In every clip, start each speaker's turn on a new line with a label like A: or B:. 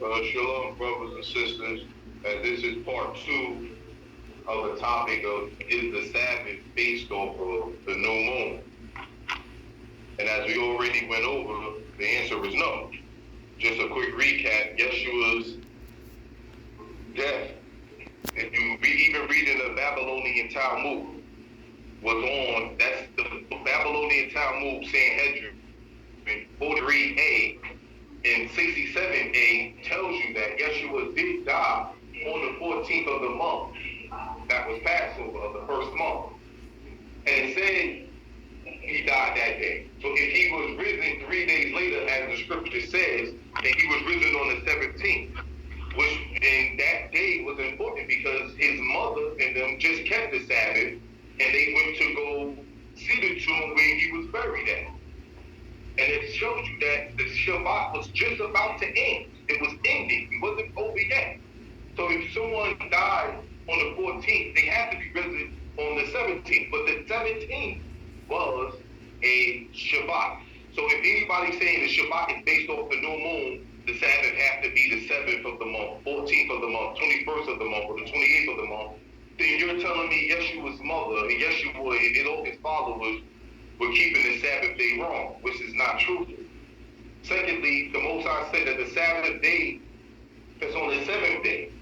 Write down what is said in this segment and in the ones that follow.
A: Shalom, brothers and sisters. This is part two of the topic of is the Sabbath based off of the new moon? And as we already went over, the answer is no. Just a quick recap, Yeshua's death, if you even read in the Babylonian Talmud, was on, that's the Babylonian Talmud Sanhedrin 43a and 67a tells you that Yeshua did die on the 14th of the month. That was Passover of the first month. And it said he died that day. So if he was risen 3 days later, as the scripture says, then he was risen on the 17th. Which in that day was important because his mother and them just kept the Sabbath and they went to go see the tomb where he was buried at. And it shows you that the Shabbat was just about to end. It was ending. It wasn't over yet. So if someone died on the 14th, they had to be risen on the 17th. But the 17th was a Shabbat. So if anybody's saying the Shabbat is based off the new moon, the Sabbath has to be the 7th of the month, 14th of the month, 21st of the month, or the 28th of the month, then you're telling me Yeshua's mother and Yeshua and all his followers were keeping the Sabbath day wrong, which is not true. Secondly, the Most High said that the Sabbath day is on the 7th day.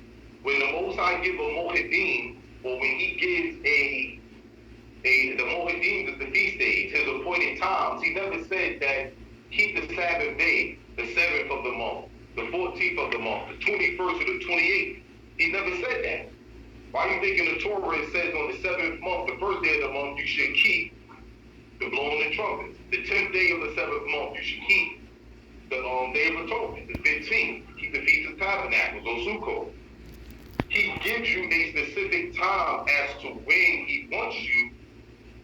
A: When the Most High gives a Moedim, or when he gives the Moedim is the feast days, his appointed times, he never said that keep the Sabbath day, the 7th of the month, the 14th of the month, the 21st or the 28th. He never said that. Why do you think in the Torah it says on the 7th month, the first day of the month, you should keep the blowing the trumpets? The 10th day of the 7th month, you should keep the Day of Atonement. The 15th, keep the Feast of Tabernacles, or Sukkot. He gives you a specific time as to when he wants you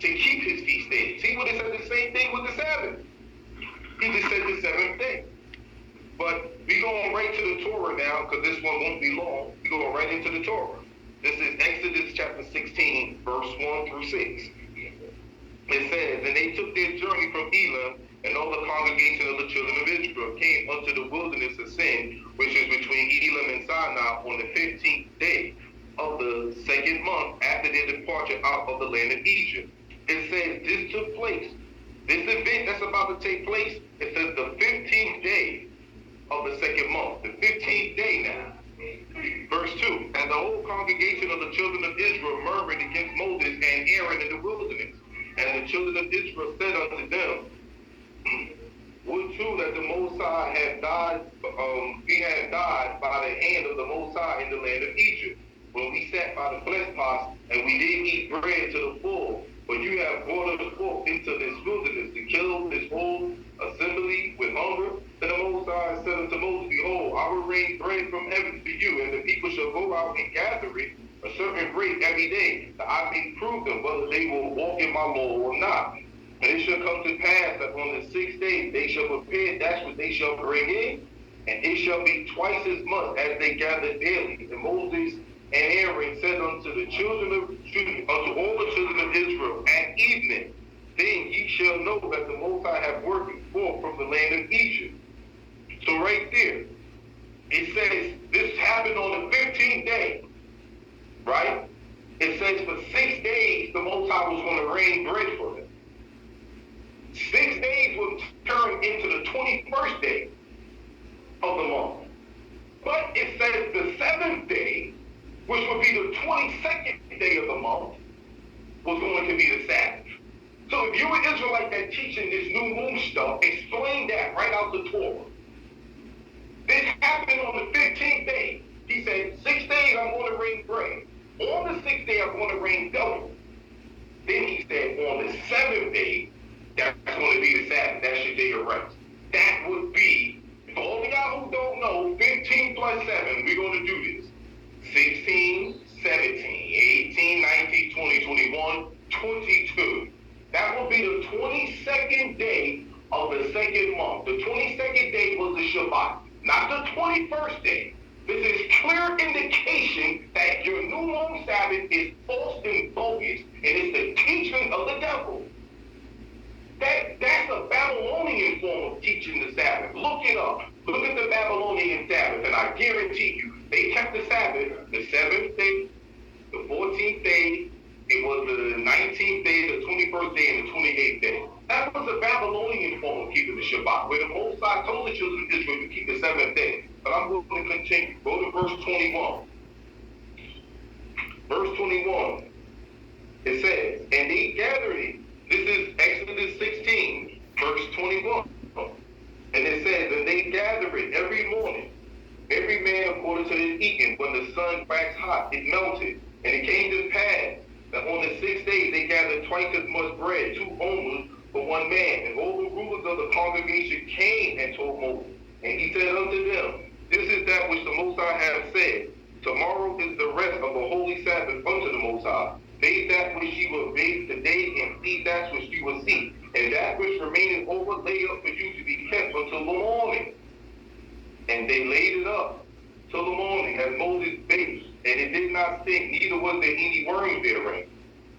A: to keep his feast days. See what it said the same thing with the Sabbath. He just said the 7th day. But we going right to the Torah now, because this one won't be long. We going right into the Torah. This is Exodus chapter 16, verse 1 through 6. It says, and they took their journey from Elim, and all the congregation of the children of Israel came unto the wilderness of Sin, which is between Elim and Sinai, on the 15th day of the second month after their departure out of the land of Egypt. It says this took place. This event that's about to take place, it says the 15th day of the second month. The 15th day now. Verse 2, and the whole congregation of the children of Israel murmured against Moses and Aaron in the wilderness. And the children of Israel said unto them, would too that the Most High had died, we had died by the hand of the Most High in the land of Egypt, when we sat by the flesh pots, and we did eat bread to the full. But you have brought us forth into this wilderness to kill this whole assembly with hunger. And the Most High said unto Moses, behold, I will rain bread from heaven to you, and the people shall go out and gather it, a certain rate every day, that I may prove them whether they will walk in my law or not. And it shall come to pass that on the 6th day they shall prepare that which they shall bring in, and it shall be twice as much as they gather daily. And Moses and Aaron said unto unto all the children of Israel at evening, then ye shall know that the Most High have worked you forth from the land of Egypt. So right there, it says this happened on the 15th day, right? It says for 6 days the Most High was going to rain bread for them. 6 days would turn into the 21st day of the month. But it says the 7th day, which would be the 22nd day of the month, was going to be the Sabbath. So if you're an Israelite that teaching this new moon stuff, explain that right out the Torah. This happened on the 15th day. He said, 6 days I'm going to rain bread. On the 6th day I'm going to rain double. Then he said, on the 7th day, that's going to be the Sabbath. That's your day of rest. That would be, for all of y'all who don't know, 15 plus 7, we're going to do this. 16, 17, 18, 19, 20, 21, 22. That will be the 22nd day of the second month. The 22nd day was the Shabbat, not the 21st day. This is clear indication that your new moon Sabbath is false and bogus, and it's the teaching of the devil. That's a Babylonian form of teaching the Sabbath. Look it up. Look at the Babylonian second Sabbath. And I guarantee you, they kept the Sabbath, the 7th day, the 14th day, it was the 19th day, the 21st day, and the 28th day. That was a Babylonian form of keeping the Shabbat, where the Most High told the children of Israel to keep the 7th day. But I'm going to continue. Go to verse 21. Verse 21. It says, and they gathered it. This is Exodus 16, verse 21. And it says, and they gathered it every morning, every man according to his eating. When the sun waxed hot, it melted. And it came to pass that on the 6th day they gathered twice as much bread, 2 omers for 1 man. And all the rulers of the congregation came and told Moses. And he said unto them, this is that which the Most High hath said. Tomorrow is the rest of the holy Sabbath unto the Most High. Bathe that which ye will bathe today, and see that which ye will see. And that which remaineth over lay up for you to be kept until the morning. And they laid it up till the morning, as Moses bade. And it did not stink, neither was there any worms therein.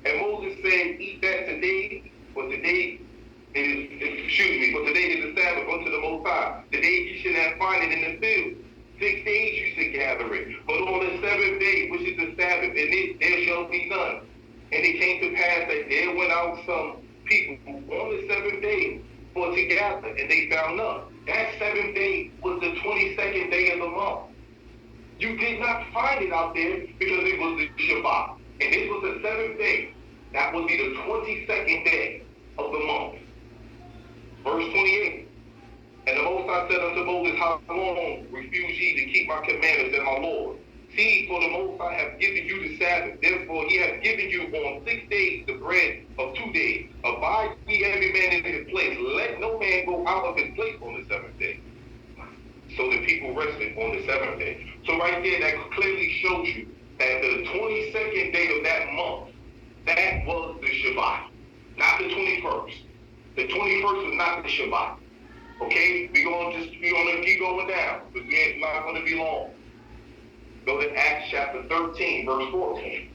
A: And Moses said, eat that today, for today for today is the Sabbath unto the Most High. Today ye shall not find it in the field. 6 days you should gather it. But on the 7th day, which is the Sabbath, in it there shall be none. And it came to pass that there went out some people on the 7th day for to gather, and they found none. That 7th day was the 22nd day of the month. You did not find it out there because it was the Shabbat. And this was the 7th day. That would be the 22nd day of the month. Verse 28. And the Most High said unto Moses, how long refuse ye to keep my commandments and my laws? See, for the Most High hath given you the Sabbath. Therefore he hath given you on 6 days the bread of 2 days. Abide ye every man in his place. Let no man go out of his place on the 7th day. So the people rested on the 7th day. So right there, that clearly shows you that the 22nd day of that month, that was the Shabbat, not the 21st. The 21st was not the Shabbat. Okay, we're gonna keep going down, because we're not gonna be long. Go to Acts chapter 13, verse 14.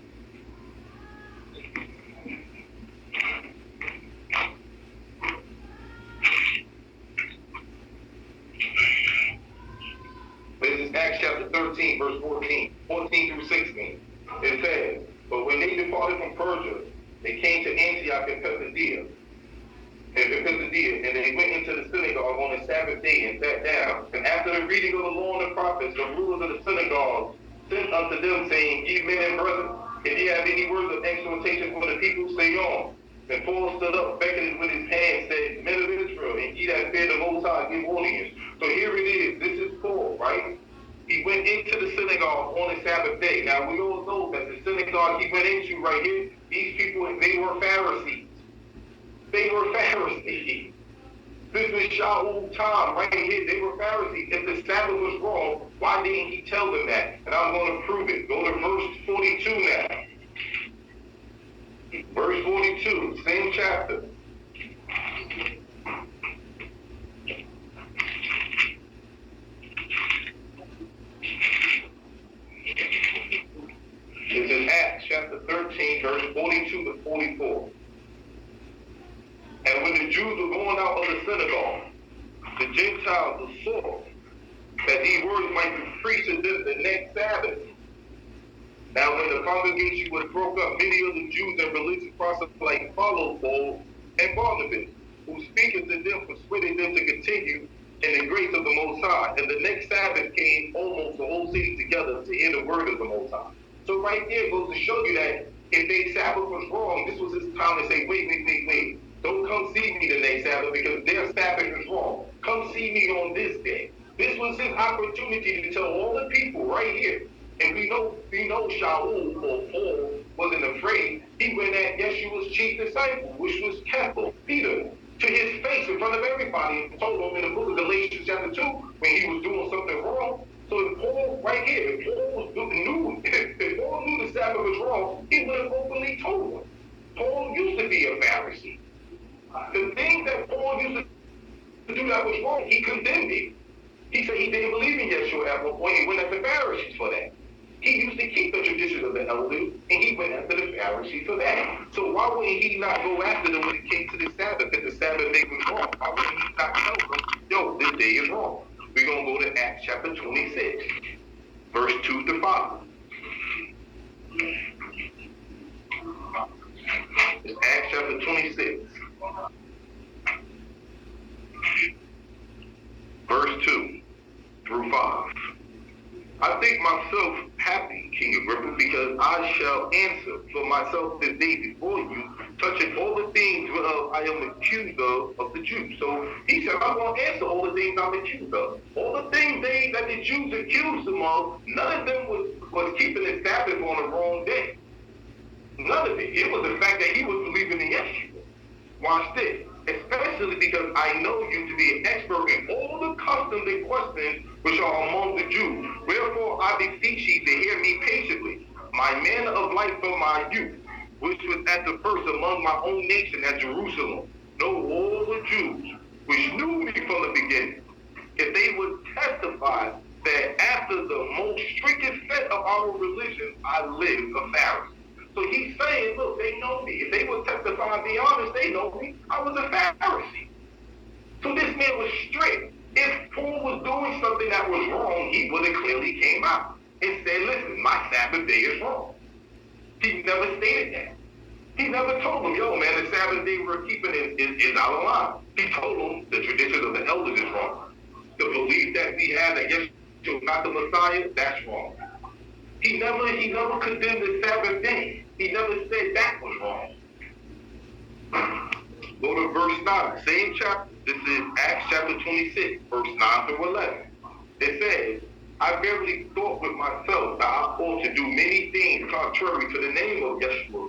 A: This is Acts chapter 13, verse 14 through 16. It says, but when they departed from Persia, they came to Antioch and Pisidia. And they went into the synagogue on the Sabbath day and sat down. And after the reading of the law and the prophets, the rulers of the synagogue sent unto them, saying, ye men and brethren, if ye have any words of exhortation for the people, say on. And Paul stood up, beckoning with his hand, said, men of Israel, and ye that fear the Most High, give audience. So here it is. This is Paul, right? He went into the synagogue on the Sabbath day. Now, we all know that the synagogue he went into right here, these people, they were Pharisees. They were Pharisees. This was Shaul's time right here. They were Pharisees. If the Sabbath was wrong, why didn't he tell them that? And I'm going to prove it. Go to verse 42 now. Verse 42, same chapter. This is Acts chapter 13, verse 42 to 44. And when the Jews were going out of the synagogue, the Gentiles saw that these words might be preached to them the next Sabbath. Now when the congregation was broke up, many of the Jews and religious proselytes followed Paul and Barnabas, who speaking to them, persuaded them to continue in the grace of the Most High. And the next Sabbath came almost the whole city together to hear the word of the Most High. So right there goes to show you that if their Sabbath was wrong, this was his time to say, wait. Don't come see me the next Sabbath because their Sabbath is wrong. Come see me on this day. This was his opportunity to tell all the people right here. And we know Shaul or Paul wasn't afraid. He went at Yeshua's chief disciple, which was Kepler, Peter, to his face in front of everybody and told him in the book of Galatians chapter 2 when he was doing something wrong. So if Paul, right here, if Paul knew the Sabbath was wrong, he would have openly told him. Paul used to be a Pharisee. The thing that Paul used to do that was wrong, he condemned it. He said he didn't believe in Yeshua at one point. He went after the Pharisees for that. He used to keep the traditions of the elders, and he went after the Pharisees for that. So why wouldn't he not go after them when it came to the Sabbath? If the Sabbath day was wrong, why wouldn't he not tell them, yo, this day is wrong? We're going to go to Acts chapter 26, verse 2 to 5. It's Acts chapter 26, verse 2 through 5. I think myself happy, King Agrippa, because I shall answer for myself this day before you, touching all the things whereof I am accused of the Jews. So he said, I'm going to answer all the things I'm accused of. All the things that the Jews accused him of, none of them was keeping the Sabbath on the wrong day. None of it. It was the fact that he was believing in Yeshua. Watch this. Especially because I know you to be an expert in all the customs and questions which are among the Jews. Wherefore I beseech ye to hear me patiently, my manner of life from my youth, which was at the first among my own nation at Jerusalem. Know all the Jews which knew me from the beginning, if they would testify that after the most strictest set of our religion, I live a Pharisee. So he's saying, look, they know me. If they would testify and be honest, they know me. I was a Pharisee. So this man was strict. If Paul was doing something that was wrong, he would have clearly came out and said, listen, my Sabbath day is wrong. He never stated that. He never told them, yo, man, the Sabbath day we're keeping is out of line. He told them the tradition of the elders is wrong. The belief that we have that Yeshua is not the Messiah, that's wrong. He never condemned the Sabbath day. He never said that was wrong. Go to verse 9, same chapter. This is Acts chapter 26, verse 9 through 11. It says, I verily thought with myself that I ought to do many things contrary to the name of Yeshua,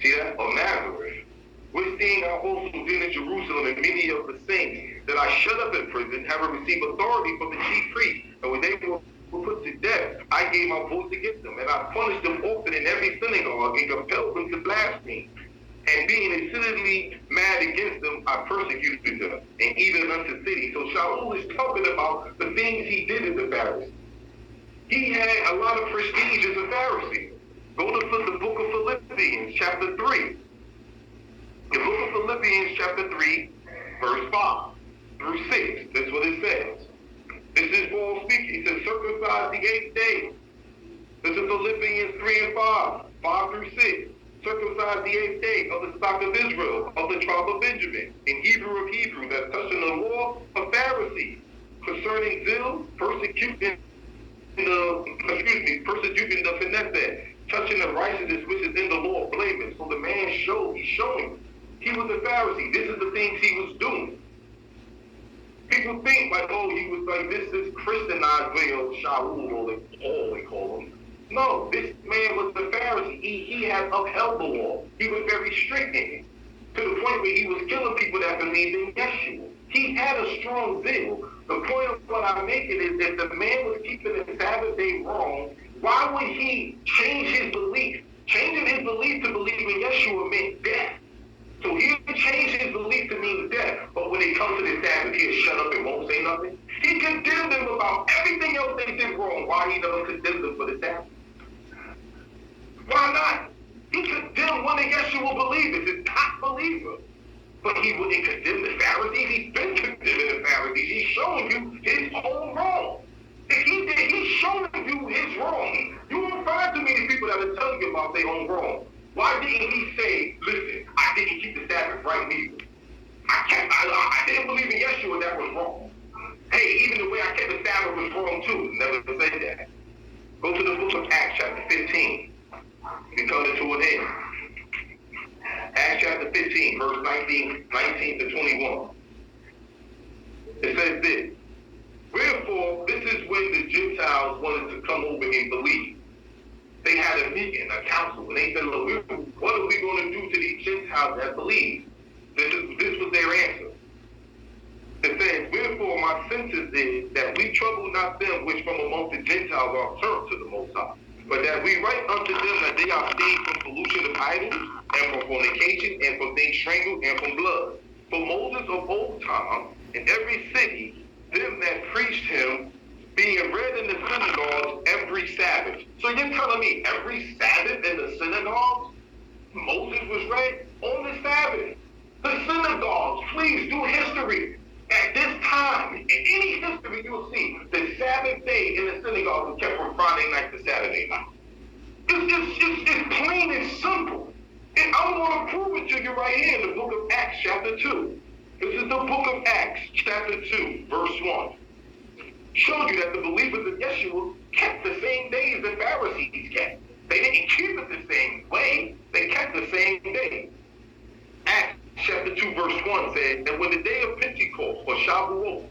A: see that, of Nazareth. Which thing I also did in Jerusalem and many of the saints, that I shut up in prison, having received authority from the chief priests, and when they were put to death, I gave my voice against them, and I punished them often in every synagogue, and compelled them to blaspheme. And being exceedingly mad against them, I persecuted them, and even unto cities. So Shaul is talking about the things he did as a Pharisee. He had a lot of prestige as a Pharisee. Go to the book of Philippians, chapter 3. The book of Philippians, chapter 3, verse 5 through 6. That's what it says. This is Paul speaking. He says, circumcise the 8th day. This is Philippians 3 and 5 through 6. Circumcise the 8th day of the stock of Israel, of the tribe of Benjamin, in Hebrew of Hebrew, that touching the law of Pharisees, concerning zeal, persecuting the finesse, touching the righteousness which is in the law, blameless. So the man he's showing. He was a Pharisee. This is the things he was doing. People think like, oh, he was like this Christianized way of Shaul, or Paul, they call him. No, this man was a Pharisee. He had upheld the law. He was very strict in it, to the point where he was killing people that believed in Yeshua. He had a strong zeal. The point of what I'm making is that the man was keeping the Sabbath day wrong. Why would he change his belief? Changing his belief to believe in Yeshua meant death. So he would change his belief to mean death, but when it comes to the Sabbath, he'll shut up and won't say nothing. He condemned them about everything else they did wrong. Why he never condemned them for the Sabbath? Why not? He condemned one of Yeshua believers, his top believer. But he wouldn't condemn the Pharisees. He's been condemning the Pharisees. He's showing you his own wrong. If he did, he's showing you his wrong. You won't find too many people that are telling you about their own wrong. Why didn't he say, listen, I didn't keep the Sabbath right neither. I didn't believe in Yeshua, that was wrong. Hey, even the way I kept the Sabbath was wrong too. Never said that. Go to the book of Acts chapter 15. We come to an end. Acts chapter 15, verse 19 to 21. It says this. Wherefore, this is when the Gentiles wanted to come over and believe. They had a meeting, a council, and they said, look, what are we going to do to these Gentiles that believe? This was their answer. It says, wherefore my sentence is that we trouble not them which from among the Gentiles are turned to the Most High, but that we write unto them that they abstain from pollution of idols, and from fornication, and from things strangled, and from blood. For Moses of old time, in every city, them that preached him, being read in the synagogues every Sabbath. So you're telling me every Sabbath in the synagogues, Moses was read on the Sabbath? The synagogues, please do history. At this time, in any history, you'll see the Sabbath day in the synagogue was kept from Friday night to Saturday night. It's plain and simple. And I'm going to prove it to you right here in the book of Acts chapter 2. This is the book of Acts chapter 2, verse 1. Showed you that the believers of Yeshua kept the same days the Pharisees kept. They didn't keep it the same way. They kept the same day. Acts chapter 2, verse 1 said that when the day of Pentecost, or Shavuot,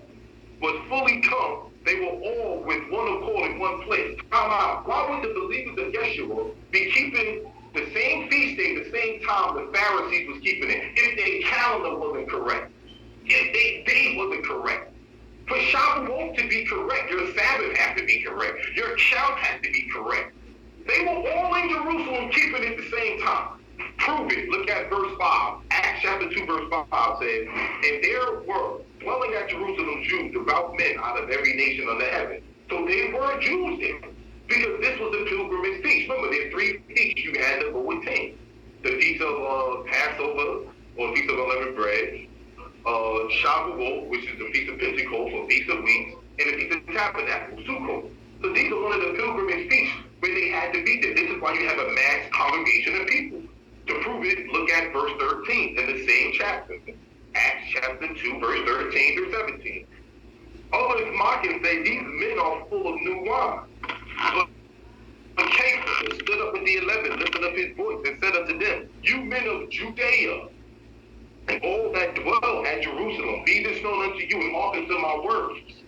A: was fully come, they were all with one accord in one place. Why would the believers of Yeshua be keeping the same feast day, the same time the Pharisees was keeping it, if their calendar wasn't correct, if their day wasn't correct? For Shavuot to be correct, your Sabbath has to be correct. Your count has to be correct. They were all in Jerusalem keeping it the same time. Prove it. Look at verse 5. Acts chapter 2, verse 5 says, and there were dwelling at Jerusalem Jews, devout men out of every nation under heaven. So they were Jews there, because this was the pilgrimage feast. Remember, there are three feasts you had to go attain. The feast of Passover, or feast of unleavened bread, Shavuot, which is the feast of Pentecost, or feast of weeks, and the feast of tabernacles, Sukkot. So these are one of the pilgrimage feasts where they had to be there. This is why you have a mass congregation of people. To prove it, look at verse 13 in the same chapter. Acts chapter 2, verse 13 through 17. Others mock and say, these men are full of new wine. But Caiaphas stood up with the 11, lifted up his voice, and said unto them, you men of Judea, and all that dwell at Jerusalem, be this known unto you, and hearken to my words.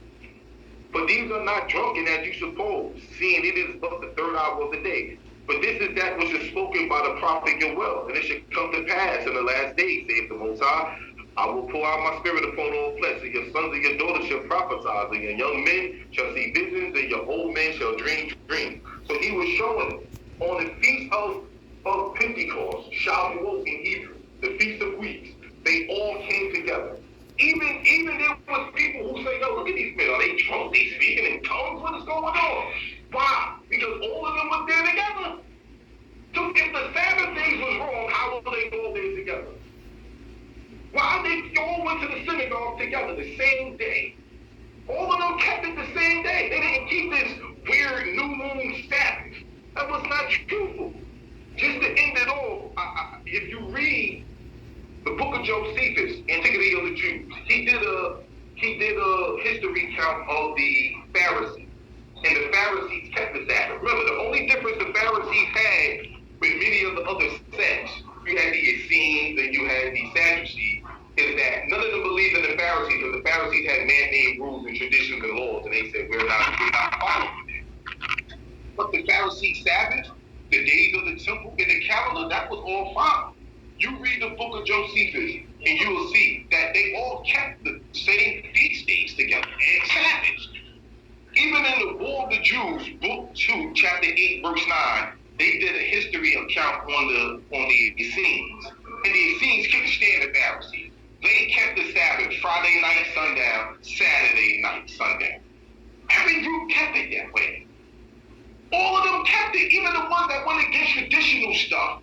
A: But these are not drunken as you suppose, seeing it is but the third hour of the day. But this is that which is spoken by the prophet Joel, and it shall come to pass in the last days, saith the Most High, I will pour out my spirit upon all flesh, and your sons and your daughters shall prophesy, and your young men shall see visions, and your old men shall dream dreams. So he was showing on the feast of Pentecost, Shavuot in Hebrew, the feast of weeks, they all came together. Even there was people who say, yo, look at these men, are they drunk? They speaking in tongues? What is going on? Why? Because all of them were there together. So if the Sabbath days was wrong, how were they all there together? Why they all went to the synagogue together the same day? All of them kept it the same day. They didn't keep this weird new moon Sabbath. That was not truthful. Just to end it all, if you read the book of Josephus, Antiquity of the Jews, he did a history count of the Pharisees. And the Pharisees kept the Sabbath. Remember, the only difference the Pharisees had with many of the other sects, you had the Essenes and you had the Sadducees, is that none of them believed in the Pharisees, because the Pharisees had man-made rules and traditions and laws, and they said, we're not following it. But the Pharisees' Sabbath, the days of the temple, and the calendar, that was all fine. You read the book of Josephus, and you will see that they all kept the same feast days together and Sabbaths. Even in the War of the Jews, book 2, chapter 8, verse 9, they did a history account on the Essenes. And the Essenes couldn't stand the Pharisees. They kept the Sabbath Friday night sundown, Saturday night sundown. Every group kept it that way. All of them kept it. Even the ones that went against traditional stuff,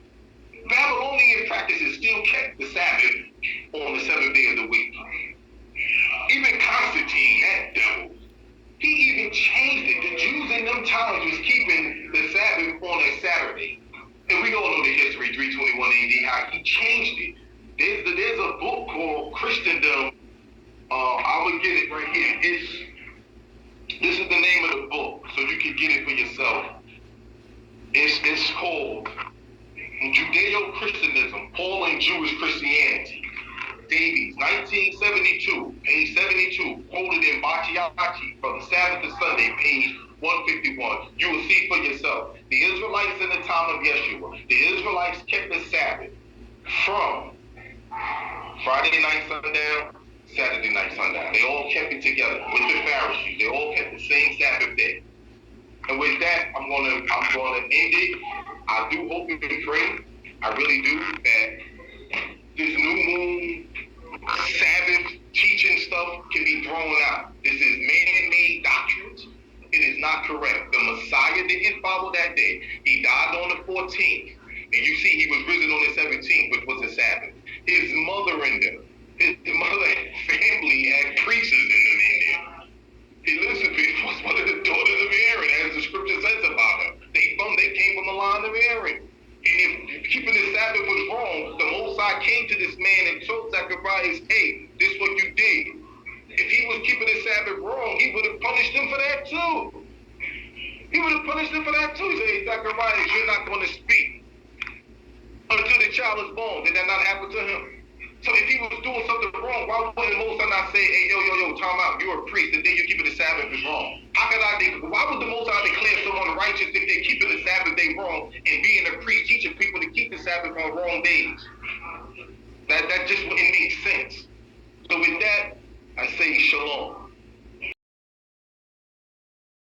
A: Babylonian practices still kept the Sabbath on the seventh day of the week. Even Constantine, that devil, he even changed it. The Jews in them times was keeping the Sabbath on a Saturday. And we all know the history, 321 AD, how he changed it. There's a book called Christendom. I would get it right here. This is the name of the book, so you can get it for yourself. It's called Judeo-Christianism, Paul and Jewish Christianity. Davies, 1972, page 72, quoted in Bachiachi from Sabbath to Sunday, page 151. You will see for yourself. The Israelites in the time of Yeshua, the Israelites kept the Sabbath from Friday night sundown, Saturday night sundown. They all kept it together with the Pharisees. They all kept the same Sabbath day. And with that, I'm gonna end it. I do hope and pray, I really do, that this new moon Sabbath teaching stuff can be thrown out. This is man-made doctrines. It is not correct. The Messiah didn't follow that day. He died on the 14th. And you see he was risen on the 17th, which was the Sabbath. His mother and them, His mother had family, had priests in them in there. Elizabeth was one of the daughters of Aaron, as the scripture says about her. They came from the line of Aaron. And if keeping the Sabbath was wrong, the Most High came to this man and told Zacharias, hey, this is what you did. If he was keeping the Sabbath wrong, he would have punished him for that too. He would have punished him for that too. He said, hey, Zacharias, you're not going to speak until the child is born. Did that not happen to him? So if he was doing something wrong, why wouldn't the Most High not say, hey, yo, time out, you're a priest, the day you keeping the Sabbath is wrong? Why would the Most High declare someone righteous if they're keeping the Sabbath day wrong and being a priest teaching people to keep the Sabbath on wrong days? That just wouldn't make sense. So with that,